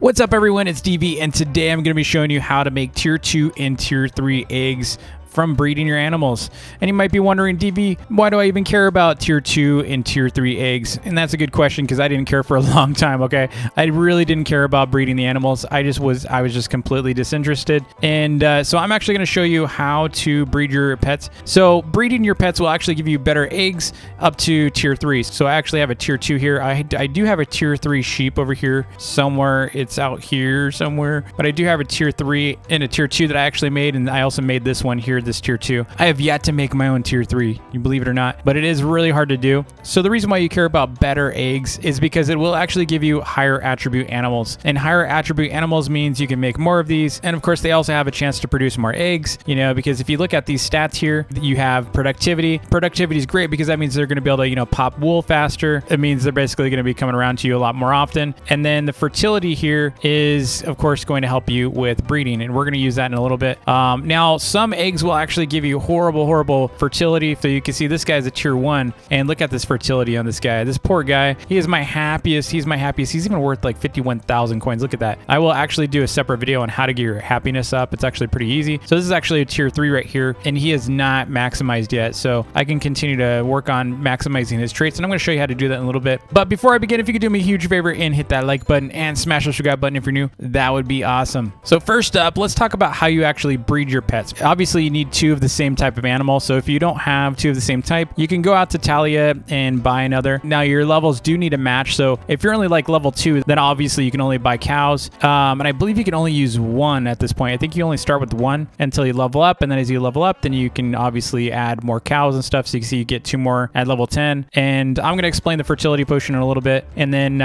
What's up everyone, it's DB, and today I'm going to be showing you how to make tier 2 and tier 3 eggs from breeding your animals. And you might be wondering, DB, why do I even care about tier 2 and tier 3 eggs? And that's a good question because I didn't care for a long time, okay? I really didn't care about breeding the animals. I was just completely disinterested. And so I'm actually going to show you how to breed your pets. So breeding your pets will actually give you better eggs up to tier 3. So I actually have a tier 2 here. I do have a tier 3 sheep over here somewhere. It's out here somewhere. But I do have a tier 3 and a tier 2 that I actually made. And I also made this one here, this tier 2. I have yet to make my own tier 3, you believe it or not, but it is really hard to do. So the reason why you care about better eggs is because it will actually give you higher attribute animals, and higher attribute animals means you can make more of these. And of course they also have a chance to produce more eggs, you know, because if you look at these stats here, you have productivity. Productivity is great because that means they're going to be able to, you know, pop wool faster. It means they're basically going to be coming around to you a lot more often. And then the fertility here is of course going to help you with breeding, and we're going to use that in a little bit. Now some eggs will actually give you horrible fertility. So you can see this guy's a tier 1, and look at this fertility on this guy. This poor guy, he is my happiest. He's my happiest. He's even worth like 51,000 coins. Look at that. I will actually do a separate video on how to get your happiness up. It's actually pretty easy. So this is actually a tier 3 right here, and he is not maximized yet. So I can continue to work on maximizing his traits, and I'm going to show you how to do that in a little bit. But before I begin, if you could do me a huge favor and hit that like button and smash the subscribe button if you're new, that would be awesome. So first up, let's talk about how you actually breed your pets. Obviously you need 2 of the same type of animal. So if you don't have 2 of the same type, you can go out to Talia and buy another. Now your levels do need a match. So if you're only like level 2, then obviously you can only buy cows. And I believe you can only use 1 at this point. I think you only start with 1 until you level up. And then as you level up, then you can obviously add more cows and stuff. So you can see you get 2 more at level 10. And I'm going to explain the fertility potion in a little bit. And then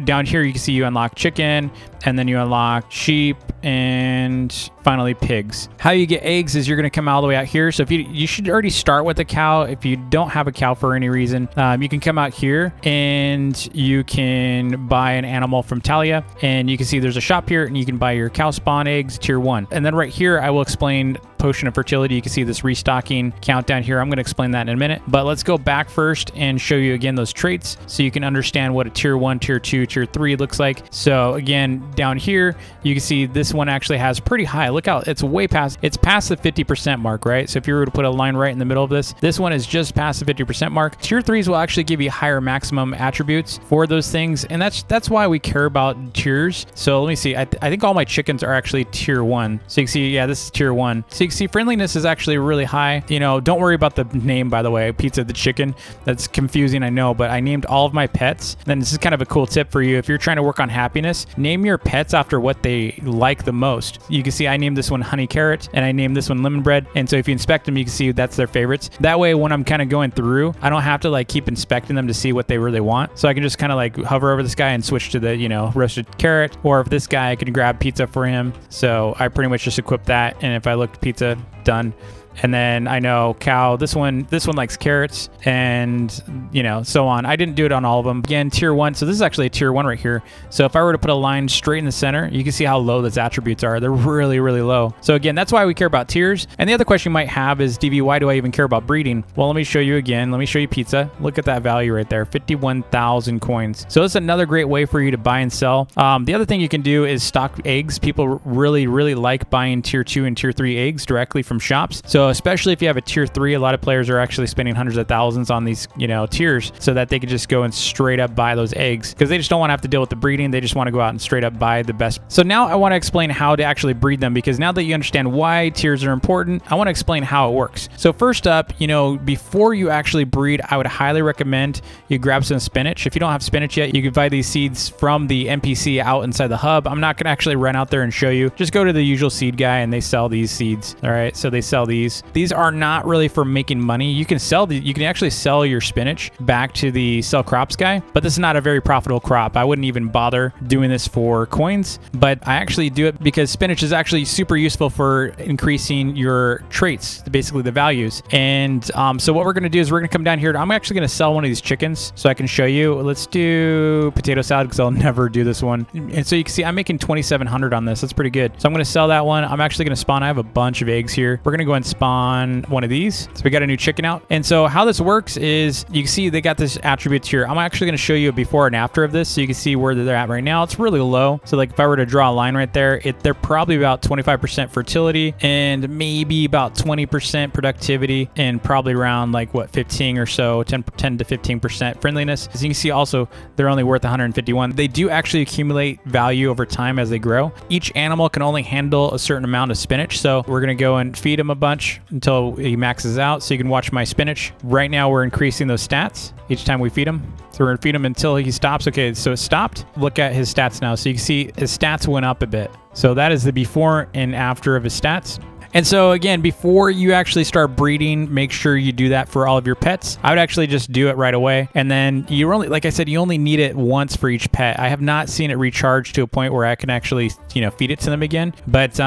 down here, you can see you unlock chicken, and then you unlock sheep, and finally pigs. How you get eggs is you're going to come all the way out here. So if you should already start with a cow. If you don't have a cow for any reason, you can come out here and you can buy an animal from Talia, and you can see there's a shop here, and you can buy your cow spawn eggs tier 1. And then right here I will explain potion of fertility. You can see this restocking countdown here. I'm going to explain that in a minute, but let's go back first and show you again those traits so you can understand what a tier 1, tier 2, tier 3 looks like. So again, down here you can see this one actually has pretty high. Look out, it's past the 50% mark, right? So if you were to put a line right in the middle of this one is just past the 50% mark. Tier 3s will actually give you higher maximum attributes for those things, and that's why we care about tiers. So let me see, I think all my chickens are actually tier 1. So you can see, yeah, this is tier 1. So you can see friendliness is actually really high. You know, don't worry about the name, by the way, Pizza the chicken. That's confusing, I know, but I named all of my pets. Then this is kind of a cool tip for you. If you're trying to work on happiness, name your pets after what they like the most. You can see I named this one Honey Carrot, and I named this one Lemon Bread. And so if you inspect them, you can see that's their favorites. That way, when I'm kind of going through, I don't have to like keep inspecting them to see what they really want. So I can just kind of like hover over this guy and switch to the, you know, roasted carrot. Or if this guy, I can grab pizza for him. So I pretty much just equip that. And if I look pizza, done. And then I know cow, this one likes carrots, and you know, so on. I didn't do it on all of them. Again, tier 1. So this is actually a tier 1 right here. So if I were to put a line straight in the center, you can see how low those attributes are. They're really low. So again, that's why we care about tiers. And the other question you might have is, DV, why do I even care about breeding? Well, let me show you again. Let me show you pizza. Look at that value right there, 51,000 coins. So it's another great way for you to buy and sell. The other thing you can do is stock eggs. People really like buying tier 2 and tier 3 eggs directly from shops. So especially if you have a tier 3, a lot of players are actually spending hundreds of thousands on these, you know, tiers so that they can just go and straight up buy those eggs because they just don't want to have to deal with the breeding. They just want to go out and straight up buy the best. So now I want to explain how to actually breed them, because now that you understand why tiers are important, I want to explain how it works. So first up, you know, before you actually breed, I would highly recommend you grab some spinach. If you don't have spinach yet, you can buy these seeds from the NPC out inside the hub. I'm not going to actually run out there and show you. Just go to the usual seed guy and they sell these seeds. All right. So they sell these. These are not really for making money. You can actually sell your spinach back to the sell crops guy, but this is not a very profitable crop. I wouldn't even bother doing this for coins, but I actually do it because spinach is actually super useful for increasing your traits, basically the values. And so what we're going to do is we're going to come down here. I'm actually going to sell one of these chickens so I can show you. Let's do potato salad because I'll never do this one. And so you can see I'm making 2,700 on this. That's pretty good. So I'm going to sell that one. I'm actually going to spawn. I have a bunch of eggs here. We're going to go and spawn spawn one of these. So we got a new chicken out. And so how this works is you can see they got this attributes here. I'm actually going to show you a before and after of this so you can see where they're at right now. It's really low. So like if I were to draw a line right there, they're probably about 25% fertility and maybe about 20% productivity and probably around like what, 15 or so, 10 to 15% friendliness. As you can see also, they're only worth 151. They do actually accumulate value over time as they grow. Each animal can only handle a certain amount of spinach. So we're going to go and feed him a bunch until he maxes out. So you can watch my spinach. Right now we're increasing those stats each time we feed him. So we're going to feed him until he stops. Okay, so it stopped. Look at his stats now. So you can see his stats went up a bit. So that is the before and after of his stats. And so again, before you actually start breeding, make sure you do that for all of your pets. I would actually just do it right away. And then you only, like I said, you only need it once for each pet. I have not seen it recharge to a point where I can actually, feed it to them again. But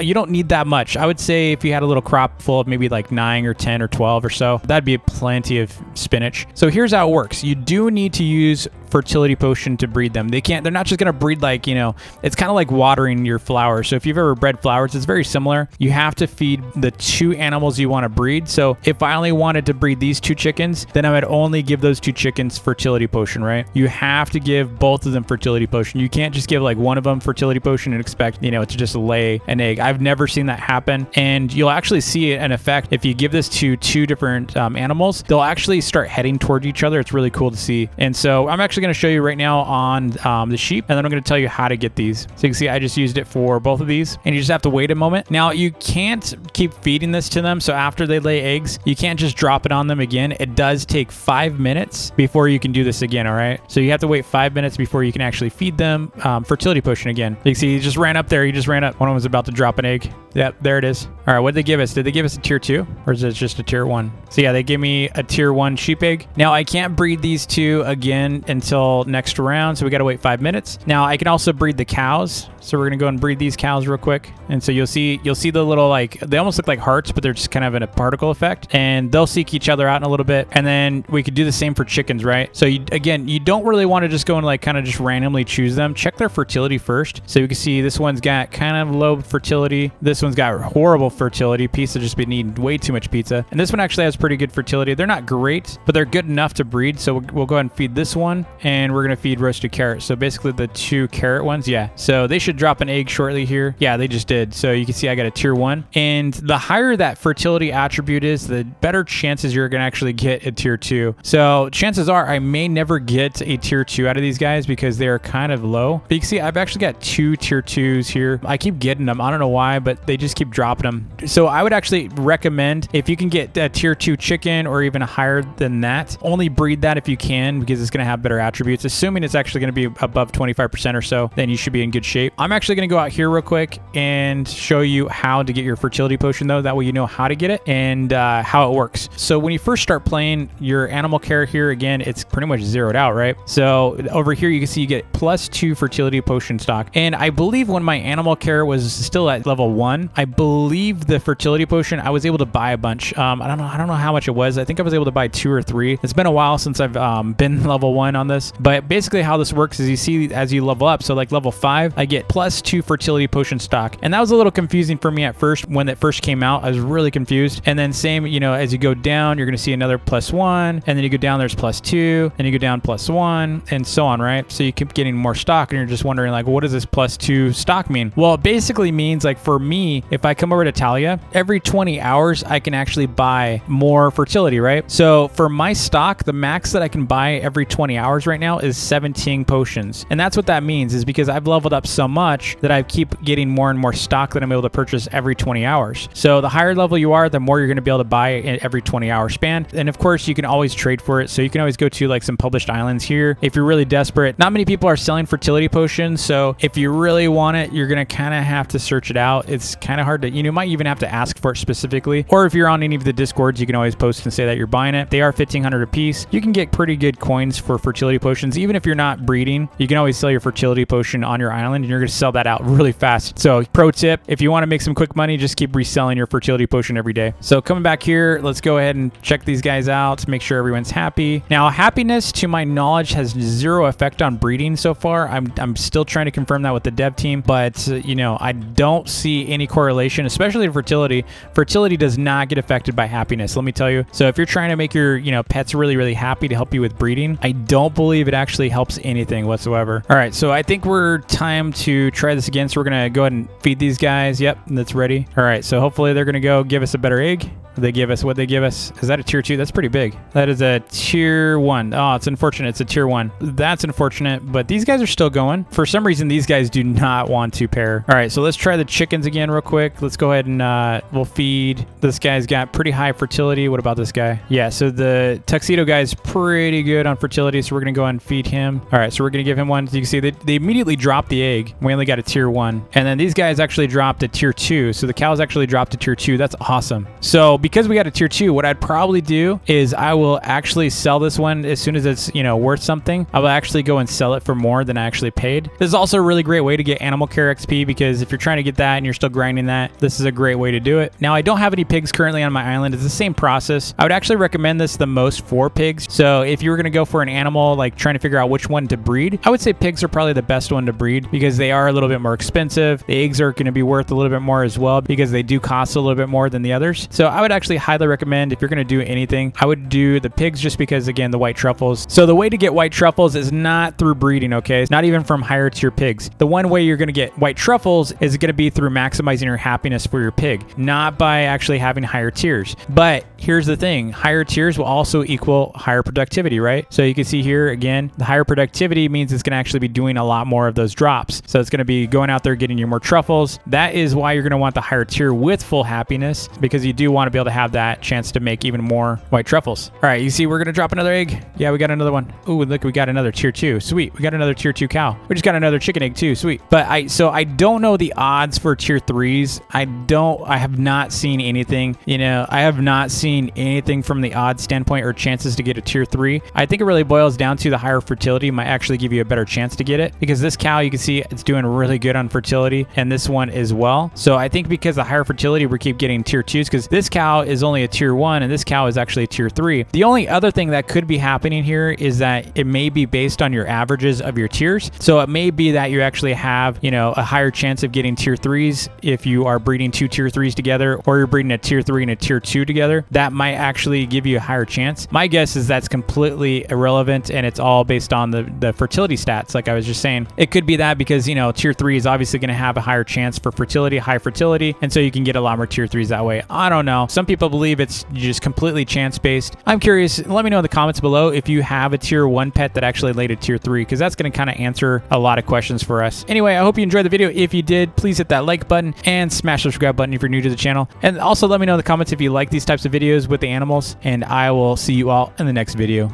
you don't need that much. I would say if you had a little crop full of maybe like 9 or 10 or 12 or so, that'd be plenty of spinach. So here's how it works. You do need to use fertility potion to breed them. They're not just going to breed like, it's kind of like watering your flowers. So if you've ever bred flowers, it's very similar. You have to feed the 2 animals you want to breed. So if I only wanted to breed these 2 chickens, then I would only give those 2 chickens fertility potion, right? You have to give both of them fertility potion. You can't just give like one of them fertility potion and expect, to just lay an egg. I've never seen that happen. And you'll actually see an effect if you give this to 2 different animals, they'll actually start heading toward each other. It's really cool to see. And so I'm actually going to show you right now on the sheep, and then I'm going to tell you how to get these. So you can see I just used it for both of these, and you just have to wait a moment. Now you can't keep feeding this to them. So after they lay eggs, you can't just drop it on them again. It does take 5 minutes before you can do this again. All right. So you have to wait 5 minutes before you can actually feed them fertility potion again. You can see he just ran up there. He just ran up. One of them was about to drop an egg. Yep, there it is. All right, what did they give us? Did they give us a tier 2 or is it just a tier 1? So yeah, they gave me a tier 1 sheep egg. Now I can't breed these 2 again until next round, so we got to wait 5 minutes. Now I can also breed the cows. So we're going to go and breed these cows real quick. And so you'll see the little, like, they almost look like hearts, but they're just kind of in a particle effect, and they'll seek each other out in a little bit. And then we could do the same for chickens, right? So you don't really want to just go and like kind of just randomly choose them. Check their fertility first. So you can see this one's got kind of low fertility. This one's got horrible fertility. Pizza just been eating way too much pizza. And this one actually has pretty good fertility. They're not great, but they're good enough to breed. So we'll go ahead and feed this one, and we're going to feed roasted carrots. So basically the 2 carrot ones. Yeah. So they should drop an egg shortly here. Yeah, they just did. So you can see I got a tier 1. And the higher that fertility attribute is, the better chances you're going to actually get a tier 2. So chances are I may never get a tier 2 out of these guys because they're kind of low. But you can see I've actually got 2 tier 2s here. I keep getting them. I don't know why, but they just keep dropping them. So I would actually recommend, if you can get a tier 2 chicken or even higher than that, only breed that if you can, because it's going to have better attributes. Assuming it's actually going to be above 25% or so, then you should be in good shape. I'm actually going to go out here real quick and show you how to get your fertility potion, though. That way you know how to get it and how it works. So when you first start playing your animal care here, again, it's pretty much zeroed out, right? So over here you can see you get +2 fertility potion stock. And I believe when my animal care was still at level 1, I believe the fertility potion, I was able to buy a bunch. I don't know how much it was. I think I was able to buy 2 or 3. It's been a while since I've been level 1 on this. But basically how this works is you see as you level up, so like level 5, I get +2 fertility potion stock. And that was a little confusing for me at first when it first came out. I was really confused. And then same, as you go down, you're going to see another +1, and then you go down, there's +2, and you go down +1, and so on, right? So you keep getting more stock, and you're just wondering, like, what does this +2 stock mean? Well, it basically means, like, for me, if I come over to Talia, every 20 hours, I can actually buy more fertility, right? So for my stock, the max that I can buy every 20 hours right now is 17 potions. And that's what that means, is because I've leveled up so much that I keep getting more and more stock that I'm able to purchase every 20 hours. So the higher level you are, the more you're going to be able to buy in every 20-hour span. And of course, you can always trade for it. So you can always go to like some published islands here if you're really desperate. Not many people are selling fertility potions. So if you really want it, you're going to kind of have to search it out. It's kind of hard to, you might even have to ask for it specifically. Or if you're on any of the Discords, you can always post and say that you're buying it. They are 1,500 a piece. You can get pretty good coins for fertility fertility potions. Even if you're not breeding, you can always sell your fertility potion on your island, and you're going to sell that out really fast. So pro tip, if you want to make some quick money, just keep reselling your fertility potion every day. So coming back here, let's go ahead and check these guys out to make sure everyone's happy. Now, happiness, to my knowledge, has zero effect on breeding so far. I'm still trying to confirm that with the dev team, but you know, I don't see any correlation, especially in fertility. Fertility does not get affected by happiness, let me tell you. So if you're trying to make your, you know, pets really happy to help you with breeding, I don't believe it actually helps anything whatsoever. All right, so I think we're time to try this again. So we're gonna go ahead and feed these guys. Yep, that's ready. All right, so hopefully they're gonna go give us a better egg. They give us what they give us. Is that a tier 2? That's pretty big. That is a tier 1. Oh, it's unfortunate. It's a tier 1. That's unfortunate, but these guys are still going. For some reason, these guys do not want to pair. All right, so let's try the chickens again real quick. Let's go ahead and we'll feed. This guy's got pretty high fertility. What about this guy? Yeah, so the tuxedo guy's pretty good on fertility, so we're going to go ahead and feed him. All right, so we're going to give him one. So you can see they immediately dropped the egg. We only got a tier 1. And then these guys actually dropped a tier 2. So the cows actually dropped a tier 2. That's awesome. So because we got a tier 2, what I'd probably do is I will actually sell this one as soon as it's, you know, worth something. I will actually go and sell it for more than I actually paid. This is also a really great way to get animal care XP, because if you're trying to get that and you're still grinding that, this is a great way to do it. Now, I don't have any pigs currently on my island. It's the same process. I would actually recommend this the most for pigs. So if you were going to go for an animal, like trying to figure out which one to breed, I would say pigs are probably the best one to breed because they are a little bit more expensive. The eggs are going to be worth a little bit more as well because they do cost a little bit more than the others. So I would actually highly recommend, if you're going to do anything, I would do the pigs just because, again, the white truffles. So the way to get white truffles is not through breeding, okay? It's not even from higher tier pigs. The one way you're going to get white truffles is going to be through maximizing your happiness for your pig, not by actually having higher tiers. But here's the thing, higher tiers will also equal higher productivity, right? So you can see here, again, the higher productivity means it's going to actually be doing a lot more of those drops. So it's going to be going out there getting you more truffles. That is why you're going to want the higher tier with full happiness, because you do want to be able to have that chance to make even more white truffles. All right, you see we're going to drop another egg. Yeah, we got another one. Ooh, look, we got another tier 2. Sweet. We got another tier 2 cow. We just got another chicken egg too. Sweet. But I don't know the odds for tier 3s. I have not seen anything, you know, I have not seen anything from the odds standpoint or chances to get a tier 3. I think it really boils down to the higher fertility might actually give you a better chance to get it, because this cow, you can see it's doing really good on fertility, and this one as well. So I think because the higher fertility, we keep getting tier 2s, because this cow is only a tier 1 and this cow is actually a tier 3. The only other thing that could be happening here is that it may be based on your averages of your tiers. So it may be that you actually have, you know, a higher chance of getting tier 3s if you are breeding 2 tier 3s together, or you're breeding a tier 3 and a tier 2 together. That might actually give you a higher chance. My guess is that's completely irrelevant, and it's all based on the fertility stats. Like I was just saying, it could be that because, you know, tier 3 is obviously going to have a higher chance for fertility, high fertility, and so you can get a lot more tier 3s that way. I don't know. Some people believe it's just completely chance based. I'm curious. Let me know in the comments below if you have a tier 1 pet that actually laid a tier 3, because that's going to kind of answer a lot of questions for us. Anyway, I hope you enjoyed the video. If you did, please hit that like button and smash the subscribe button if you're new to the channel. And also let me know in the comments if you like these types of videos with the animals, and I will see you all in the next video.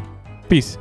Peace.